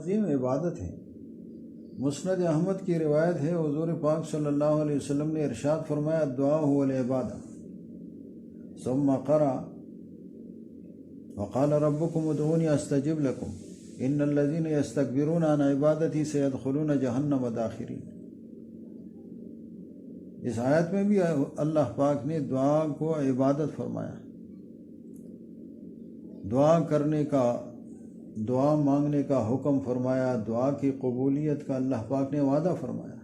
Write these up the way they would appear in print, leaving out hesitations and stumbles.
عظیم عبادت ہے۔ مسند احمد کی روایت ہے، حضور پاک صلی اللہ علیہ وسلم نے ارشاد فرمایا، الدعاء هو العبادہ، ثم قرأ وقال ربكم ادعوني استجب لكم ان الذين يستكبرون عن عبادتي سيدخلون جہنم داخرین۔ اس آیت میں بھی اللہ پاک نے دعا کو عبادت فرمایا، دعا کرنے کا، دعا مانگنے کا حکم فرمایا، دعا کی قبولیت کا اللہ پاک نے وعدہ فرمایا،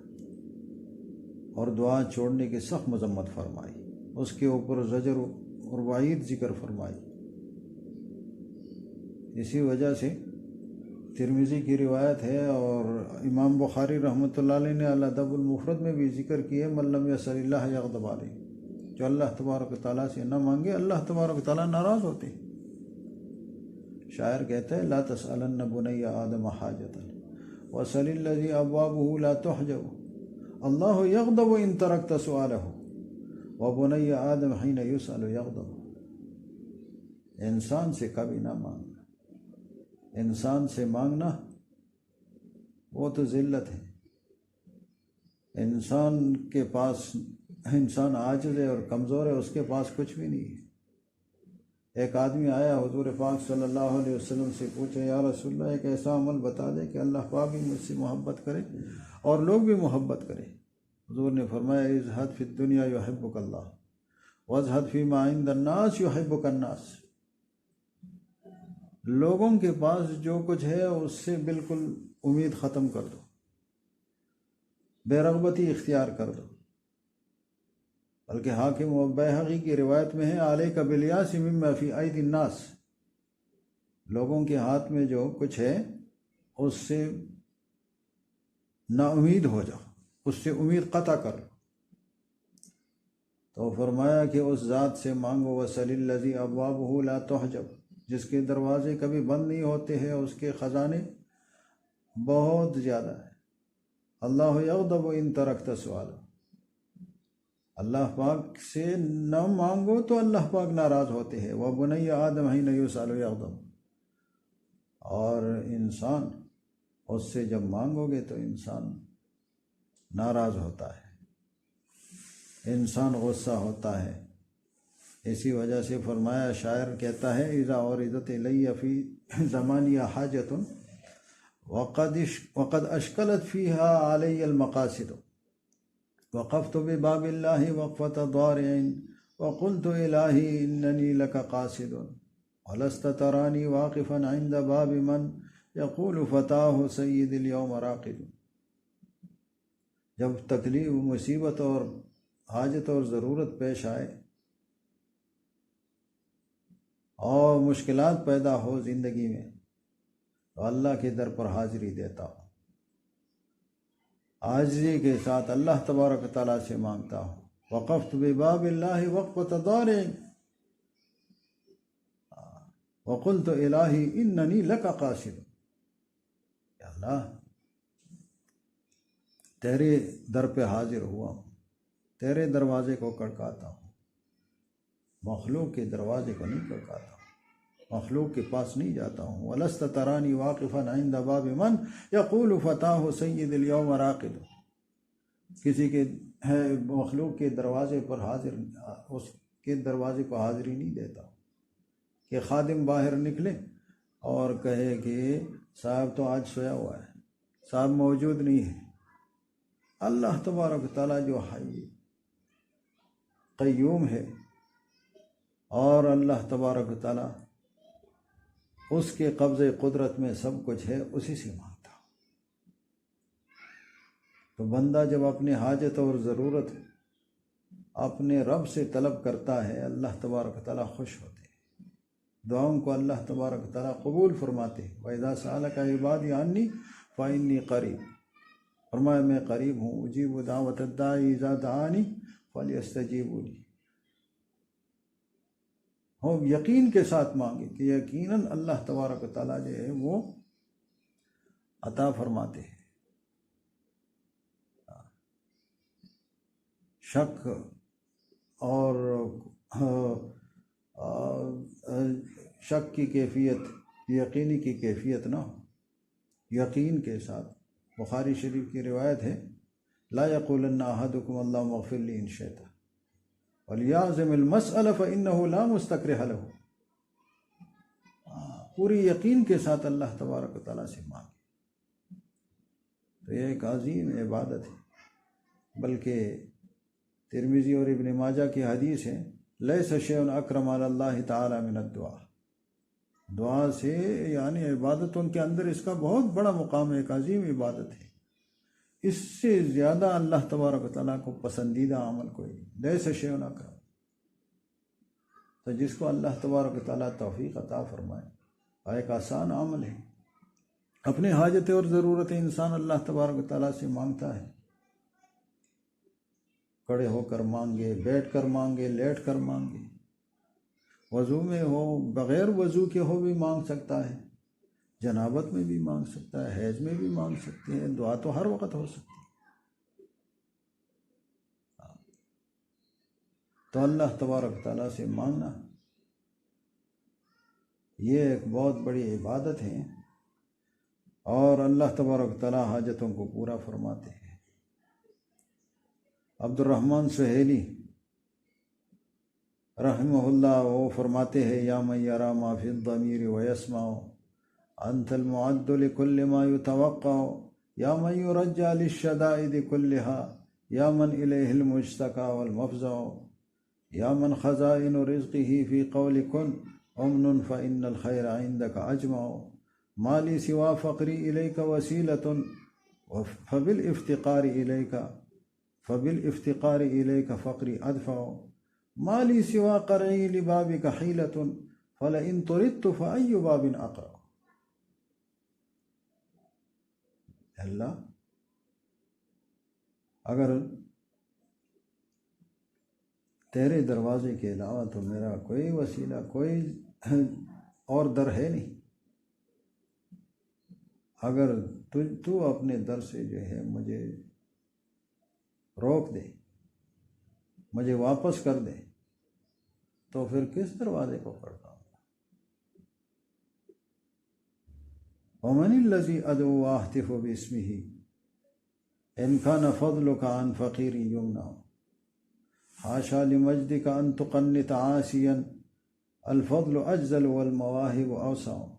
اور دعا چھوڑنے کی سخت مذمت فرمائی، اس کے اوپر زجر اور وعید ذکر فرمائی۔ اسی وجہ سے ترمذی کی روایت ہے، اور امام بخاری رحمۃ اللہ علیہ نے الادب المفرد میں بھی ذکر کیے، من لم یسأل اللہ یغضب علیہ، جو اللہ تبارک و تعالیٰ سے نہ مانگے اللہ تبارک و تعالیٰ ناراض ہوتے ہیں۔ شاعر کہتا ہے، لا تسألن بنی آدم حاجتا وسل الذی ابوابہ لا تحجب، اللہ یغضب ان ترکت سؤالہ وبنی آدم حین یسأل یغضب۔ انسان سے کبھی نہ مانگنا، انسان سے مانگنا وہ تو ذلت ہے۔ انسان کے پاس، انسان عاجز ہے اور کمزور ہے، اس کے پاس کچھ بھی نہیں ہے۔ ایک آدمی آیا حضور پاک صلی اللہ علیہ وسلم سے، پوچھا، یا رسول اللہ ایک ایسا عمل بتا دے کہ اللہ پاک بھی مجھ سے محبت کرے اور لوگ بھی محبت کرے۔ حضور نے فرمایا، ازہد فی الدنیا یحبک اللہ وازہد فی ما عند الناس یحبک الناس۔ لوگوں کے پاس جو کچھ ہے اس سے بالکل امید ختم کر دو، بے رغبتی اختیار کر دو۔ بلکہ حاکم و بیہقی کی روایت میں ہے، علیک بالیاس مما فی ایدی الناس، لوگوں کے ہاتھ میں جو کچھ ہے اس سے نا امید ہو جاؤ، اس سے امید قطع کر لو۔ تو فرمایا کہ اس ذات سے مانگو، وسل الذی ابوابہ لا تحجب، جس کے دروازے کبھی بند نہیں ہوتے ہیں، اس کے خزانے بہت زیادہ ہیں۔ اللہ یغضب ان ترکت سؤالہ، اللہ پاک سے نہ مانگو تو اللہ پاک ناراض ہوتے ہیں۔ وبنی آدم حین یسأل یغضب، اور انسان اس سے جب مانگو گے تو انسان ناراض ہوتا ہے، انسان غصہ ہوتا ہے۔ اسی وجہ سے فرمایا، شاعر کہتا ہے، اذا عرضت الی فی زمانی حاجۃ وقد اشکلت فیہا علی المقاصد وقفت بباب اللہ وقفۃ ضارع وقلت الہی اننی لک قاصد ولست ترانی واقفا عند باب من یقول فتاہ سید اليوم راقد۔ جب تکلیف، مصیبت اور حاجت اور ضرورت پیش آئے اور مشکلات پیدا ہو زندگی میں، تو اللہ کے در پر حاضری دیتا ہوں، عاجزی کے ساتھ اللہ تبارک و تعالیٰ سے مانگتا ہوں۔ وقفت بباب اللہ وقفۃ ضارع وقلت الہی اننی لک قاصد، کہ اللہ تیرے در پہ حاضر ہوا ہوں، تیرے دروازے کو کڑکاتا ہوں، مخلوق کے دروازے کو نہیں کڑکاتا ہوں، مخلوق کے پاس نہیں جاتا ہوں۔ وَلَسْتَ تَرَانِي وَاقِفًا عِنْدَ بَابِ مَنْ يَقُولُ فَتَاهُ سَيِّدِ الْيَوْمَ رَاقِدٌ، کسی کے مخلوق کے دروازے پر حاضر، اس کے دروازے کو حاضری نہیں دیتا ہوں کہ خادم باہر نکلے اور کہے کہ صاحب تو آج سویا ہوا ہے، صاحب موجود نہیں ہے۔ اللہ تبارک تعالیٰ جو حی قیوم ہے، اور اللہ تبارک تعالیٰ اس کے قبضے قدرت میں سب کچھ ہے، اسی سے مانگتا ہوں۔ تو بندہ جب اپنے حاجت اور ضرورت اپنے رب سے طلب کرتا ہے، اللہ تبارک تعالیٰ خوش ہوتے ہیں، دعاؤں کو اللہ تبارک تعالیٰ قبول فرماتے ہیں۔ وَإِذَا سَأَلَكَ عِبَادِي عَنِّي فَإِنِّي قَرِيبٌ، فرمایا میں قریب ہوں، اجیب دعوت الداعی اذا دعانی فلیستجیبوا لی۔ ہم یقین کے ساتھ مانگے کہ یقیناً اللہ تبارک و تعالیٰ جو ہے وہ عطا فرماتے ہیں۔ شک اور شک کی کیفیت یقینی کی کیفیت نہ ہو۔ یقین کے ساتھ. بخاری شریف کی روایت ہے لا یقولن احدکم اللہم اغفر لی ان شئت ولیعظم المسألہ فإنہ لا مستکرہ لہ. پوری یقین کے ساتھ اللہ تبارک و تعالیٰ سے مانگے. تو یہ ایک عظیم عبادت ہے. بلکہ ترمذی اور ابن ماجہ کی حدیث ہے لیس شیء اکرم علی اللہ تعالی من الدعاء. دعا سے یعنی عبادتوں کے اندر اس کا بہت بڑا مقام ہے، ایک عظیم عبادت ہے. اس سے زیادہ اللہ تبارک و تعالیٰ کو پسندیدہ عمل کوئی نہیں. لیس شیء اکرم. تو جس کو اللہ تبارک و تعالیٰ توفیق عطا فرمائے، ایک آسان عمل ہے. اپنی حاجتیں اور ضرورتیں انسان اللہ تبارک و تعالیٰ سے مانگتا ہے. کھڑے ہو کر مانگے، بیٹھ کر مانگے، لیٹ کر مانگے، وضو میں ہو، بغیر وضو کے ہو بھی مانگ سکتا ہے، جنابت میں بھی مانگ سکتا ہے، حیض میں بھی مانگ سکتے ہیں. دعا تو ہر وقت ہو سکتی ہے. تو اللہ تبارک تعالیٰ سے مانگنا یہ ایک بہت بڑی عبادت ہے، اور اللہ تبارک تعالیٰ حاجتوں کو پورا فرماتے ہیں. عبد الرحمن سہیلی رحمہ اللہ وہ فرماتے ہیں یا من یرا ما فی الضمیر ویسمع انت المعد لکل ما یتوقع یا من یرجى للشدائد كلها یا من الیہ المشتکى والمفزع یا من خزائن رزقه فی قول کن امن فإن الخیر عندك اجمع ما لی سوا فقری الیک وسیلۃ فبالافتقار الیک فقری ادفع ما لی سوا قرعی لبابک حیلۃ فلئن طردت فأی باب اقرع. اللہ اگر تیرے دروازے کے علاوہ تو میرا کوئی وسیلہ، کوئی اور در ہے نہیں. اگر تو اپنے در سے جو ہے مجھے روک دے، مجھے واپس کر دے، تو پھر کس دروازے کو پڑھتا ہوں؟ وَمَنِ الَّذِي أَدْعُو وَأَهْتِفُ بِاسْمِهِ إِنْ كَانَ فَضْلُكَ عَنْ فَقِيرٍ يُمْنَعُ حاشا لمجدك أن تقنط عاسيا الفضل أجزل والمواهب أوسع.